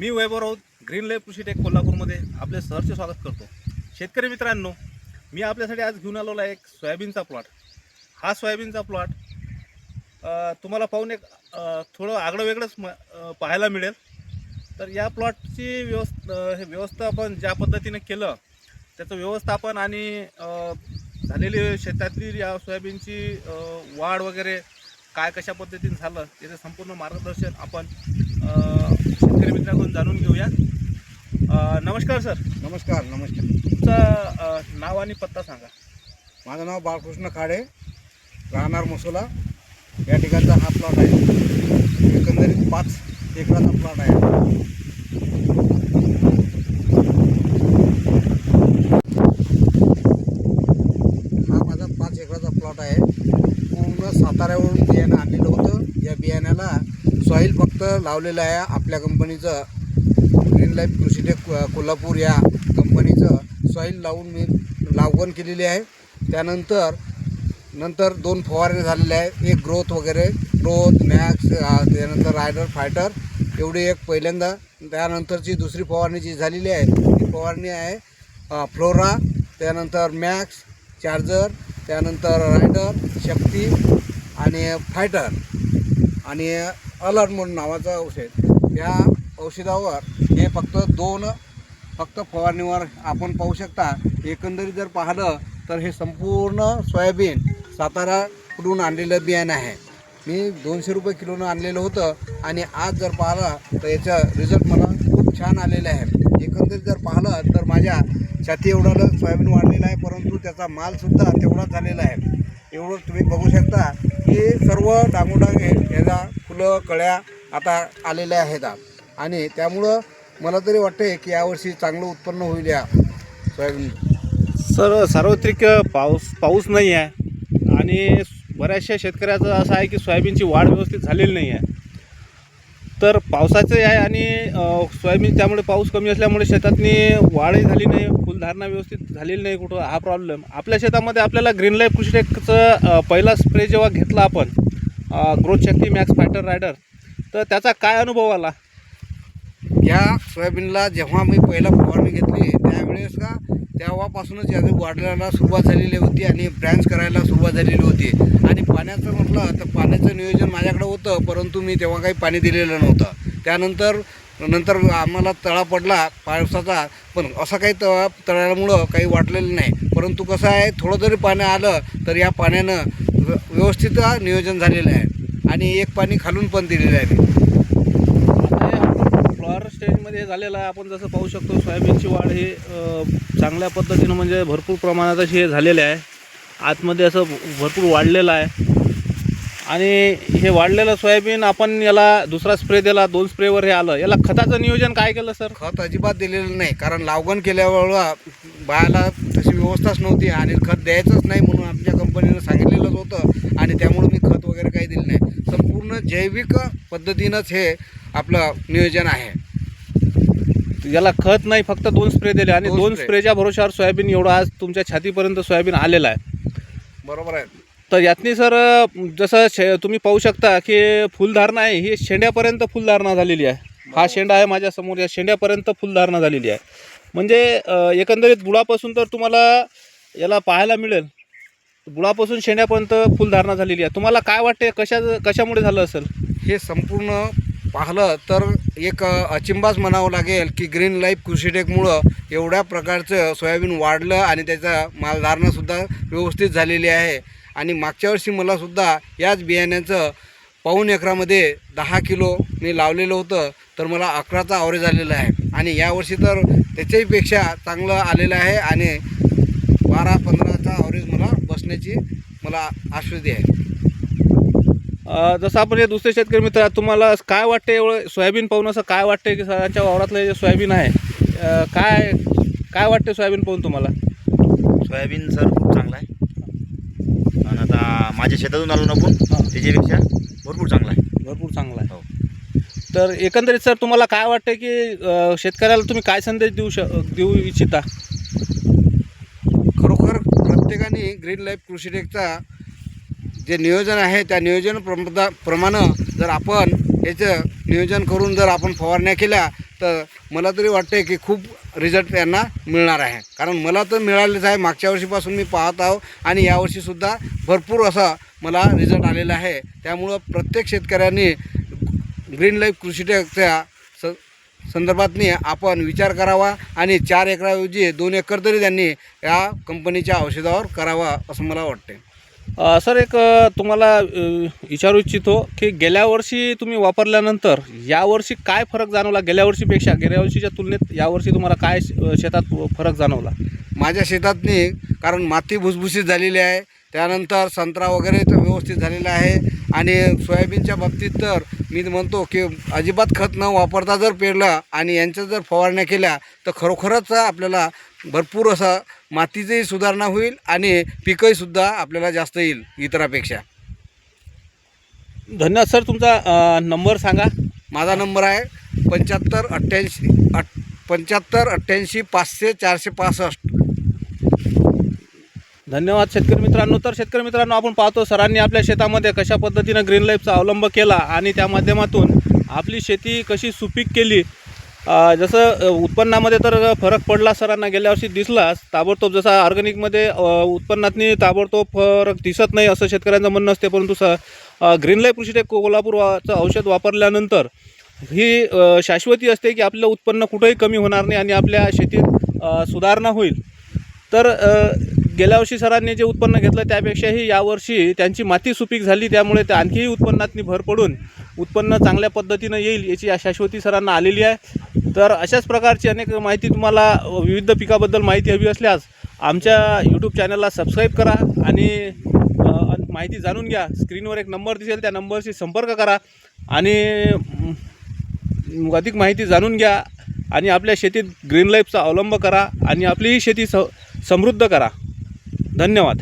मी Vaibhav Raut green life कृषी take कोल्हापूरमध्ये आपले सहर्ष स्वागत करतो। शेतकरी मित्रांनो, मी आपल्यासाठी आज घेऊन आलेलो आहे एक सोयाबीनचा प्लॉट। हा सोयाबीनचा प्लॉट तुम्हाला पाहून एक थोडं आगळं वेगळंच पाहायला मिळेल। तर या प्लॉटची व्यवस्थापन ज्या पद्धतीने केलं त्याचं व्यवस्थापन आणि झालेली शेतातील या सोयाबीनची वाढ वगैरे काय कशा पद्धतीने झालं याचं संपूर्ण मार्गदर्शन आपण शेतकरी मित्रांकडून जाणून घेऊया। नमस्कार सर। नमस्कार। तुमचं नाव आणि पत्ता सांगा। माझं नाव बाळकृष्ण खाडे, राहणार मसोला। या ठिकाणचा हा प्लॉट आहे। एकंदरीत 5 एकराचा प्लॉट आहे। हा माझा 5 एकराचा प्लॉट आहे। पूर्ण साताऱ्यावरून बियाणं आणलेलं होतं। या बियाण्याला सॉईल फक्त लावलेलं आहे आपल्या कंपनीचं ग्रीन लाईफ कृषी टेक कोल्हापूर या कंपनीचं सॉईल लावून मी लागवण केलेली आहे। त्यानंतर 2 फवारणी झालेले आहे। एक ग्रोथ मॅक्स, त्यानंतर रायडर फायटर एवढी एक पहिल्यांदा। त्यानंतरची दुसरी फवारणी जी झालेली आहे ती फवारणी आहे फ्लोरा, त्यानंतर मॅक्स, चार्जर, त्यानंतर रायडर, शक्ती आणि फायटर आणि अलर्ट म्हणून नावाचं औषध। या औषधावर हे फक्त फवारणीवर आपण पाहू शकता। एकंदरीत जर पाहिलं तर हे संपूर्ण सोयाबीन साताराकडून आणलेलं बियाणं आहे। मी 200 रुपये किलोनं आणलेलं होतं आणि आज जर पाहिलं तर याचा रिझल्ट मला खूप छान आलेला आहे। एकंदरीत जर पाहिलं तर माझ्या छाती एवढं सोयाबीन वाढलेलं आहे, परंतु त्याचा मालसुद्धा तेवढाच झालेला आहे। एवढं तुम्ही बघू शकता की सर्व डांगोडांग याला फुलं कळ्या आता आलेल्या आहेत आणि त्यामुळं मला तरी वाटते की यावर्षी चांगलं उत्पन्न होईल या सोयाबीन। सर, सार्वत्रिक पाऊस नाही आहे आणि बऱ्याचशा शेतकऱ्याचं असं आहे की सोयाबीनची वाढ व्यवस्थित झालेली नाही आहे। तर पावसाचं आहे आणि सोयाबीन त्यामुळे पाऊस कमी असल्यामुळे शेतातनी वाढही झाली नाही, फुलधारणा व्यवस्थित झालेली नाही कुठं, हा प्रॉब्लेम। आपल्या शेतामध्ये आपल्याला ग्रीन लाईफ कृषी टेकचं पहिला स्प्रे जेव्हा घेतला आपण ग्रोथ शक्ती, मॅक्स, फायटर, रायडर, तर त्याचा काय अनुभव आला? या सोयाबीनला जेव्हा मी पहिला फवारणी घेतली त्यावेळेस तेव्हापासूनच याची वाढायला सुरुवात झालेली होती आणि ब्रँच करायला सुरुवात झालेली होती। आणि पाण्याचं म्हटलं तर पाण्याचं नियोजन माझ्याकडे होतं, परंतु मी तेव्हा काही पाणी दिलेलं नव्हतं। त्यानंतर आम्हाला तळा पडला पावसाचा, पण असं काही तळ्यामुळं काही वाटलेलं नाही। परंतु कसं आहे, थोडं जरी पाणी आलं तर या पाण्यानं व्यवस्थित नियोजन झालेलं आहे आणि एक पाणी खालून पण दिलेलं आहे। फ्लॉवर स्टेजमध्ये झालेलं आहे। आपण जसं पाहू शकतो सोयाबीनची वाढ ही चांगल्या पद्धतीनं म्हणजे भरपूर प्रमाणात अशी हे झालेले आहे। आतमध्ये असं भरपूर वाढलेलं आहे आणि हे वाढलेलं सोयाबीन आपण याला दुसरा स्प्रे दिला, 2 स्प्रेवर हे आलं। याला खताचं नियोजन काय केलं सर? खत अजिबात दिलेलं नाही, कारण लागवण केल्यावर बायाला तशी व्यवस्थाच नव्हती आणि खत द्यायचंच नाही म्हणून आमच्या कंपनीनं सांगितलेलंच होतं आणि त्यामुळे मी खत वगैरे काही दिलं नाही। संपूर्ण जैविक पद्धतीनंच हे आपलं नियोजन आहे। याला खत नाही, फक्त 2 स्प्रे दिले आणि 2 स्प्रेच्या भरोशावर सोयाबीन एवढं आज तुमच्या छातीपर्यंत सोयाबीन आलेलं आहे। बरोबर आहे। तर यातनी सर जसं तुम्ही पाहू शकता की फुलधारणा आहे ही शेंड्यापर्यंत फुलधारणा झालेली आहे। हा शेंडा आहे माझ्यासमोर, या शेंड्यापर्यंत फुलधारणा झालेली आहे। म्हणजे एकंदरीत बुडापासून तर तुम्हाला याला पाहायला मिळेल, बुडापासून शेंड्यापर्यंत फुलधारणा झालेली आहे। तुम्हाला काय वाटते, कशामुळे झालं असेल? हे संपूर्ण पाहिलं तर एक अचिंबाच म्हणावं लागेल की ग्रीन लाईफ कृषी टेकमुळं एवढ्या प्रकारचं सोयाबीन वाढलं आणि त्याचा मालधारणासुद्धा व्यवस्थित झालेली आहे। आणि मागच्या वर्षी मलासुद्धा याच बियाण्याचं पाऊण एकरामध्ये 10 किलो मी लावलेलं होतं, तर मला 11चा ॲव्हरेज आलेला आहे आणि यावर्षी तर त्याच्याहीपेक्षा चांगलं आलेलं आहे आणि 12-15चा ॲव्हरेज मला बसण्याची आश्वती आहे। जसं आपण हे दुसरे शेतकरी मित्र, तुम्हाला काय वाटते एवढं सोयाबीन पाहून, असं काय वाटते की सरांच्या वावरातलं जे सोयाबीन आहे काय वाटते सोयाबीन पाहून तुम्हाला? सोयाबीन सर खूप चांगला आहे आणि आता माझ्या शेतातून आलो ना पण त्याच्यापेक्षा भरपूर चांगला आहे। भरपूर चांगला आहे। हो। तर एकंदरीत सर तुम्हाला काय वाटते की शेतकऱ्याला तुम्ही काय संदेश देऊ इच्छिता? खरोखर प्रत्येकाने ग्रीन लाईफ कृषी टेकचा जे नियोजन आहे त्या नियोजन प्रमाणे जर आपण याचं नियोजन करून जर आपण फवारण्या केल्या तर मला तरी वाटते की खूप रिझल्ट यांना मिळणार आहे. कारण मला तर मिळालेच आहे, मागच्या वर्षीपासून मी पाहत आहो आणि यावर्षीसुद्धा भरपूर असा मला रिझल्ट आलेला आहे. त्यामुळं प्रत्येक शेतकऱ्यांनी ग्रीन लाईफ कृषीटेकच्या संदर्भातनी आपण विचार करावा आणि 4 एकराऐवजी 2 एकर तरी त्यांनी या कंपनीच्या औषधावर करावा असं मला वाटते. सर एक तुम्हाला विचारू इच्छितो की गेल्या वर्षी तुम्ही वापरल्यानंतर यावर्षी काय फरक जाणवला? गेल्या वर्षीच्या तुलनेत यावर्षी तुम्हाला काय शेतात फरक जाणवला? माझ्या शेतातनी कारण माती भुसभुशीत झालेली आहे, त्यानंतर संत्रा वगैरे तर व्यवस्थित झालेला आहे आणि सोयाबीनच्या बाबतीत तर मी म्हणतो की अजिबात खत न वापरता जर पेरलं आणि यांच्या जर फवारण्या केल्या तर खरोखरच आपल्याला भरपूर असं मातीचीही सुधारणा होईल आणि पिकंहीसुद्धा आपल्याला जास्त येईल इतरापेक्षा. धन्यवाद सर. तुमचा नंबर सांगा. माझा नंबर आहे 7588 500 465. धन्यवाद शेतकरी मित्रांनो. तर शेतकरी मित्रांनो, आपण पाहतो सरांनी आपल्या शेतामध्ये कशा पद्धतीनं ग्रीन लाईफचा अवलंब केला आणि त्या माध्यमातून आपली शेती कशी सुपीक केली. जसं उत्पन्नामध्ये तर फरक पडला सरांना गेल्या वर्षी दिसलाच ताबडतोब. जसा ऑर्गॅनिकमध्ये उत्पन्नातनी ताबडतोब फरक दिसत नाही असं शेतकऱ्यांचं म्हणणं असते, परंतु ग्रीन लाईफ कृषीटेक कोल्हापूरचं औषध वापरल्यानंतर ही शाश्वती असते की आपलं उत्पन्न कुठंही कमी होणार नाही आणि आपल्या शेतीत सुधारणा होईल. तर गेल्या वर्षी सरांनी जे उत्पन्न घेतलं त्यापेक्षाही यावर्षी त्यांची माती सुपीक झाली, त्यामुळे ते आणखीही उत्पन्नातनी भर पडून उत्पन्न चांगल्या पद्धतीनं येईल याची शाश्वती सरांना आलेली आहे. तर अशाच प्रकारची अनेक माहिती तुम्हाला विविध पिकाबद्दल माहिती हवी असल्यास आमच्या यूट्यूब चॅनलला सबस्क्राईब करा आणि माहिती जाणून घ्या. स्क्रीनवर एक नंबर दिसेल, त्या नंबरशी संपर्क करा आणि अधिक माहिती जाणून घ्या आणि आपल्या शेतीत ग्रीन लाईफचा अवलंब करा आणि आपलीही शेती समृद्ध करा. धन्यवाद.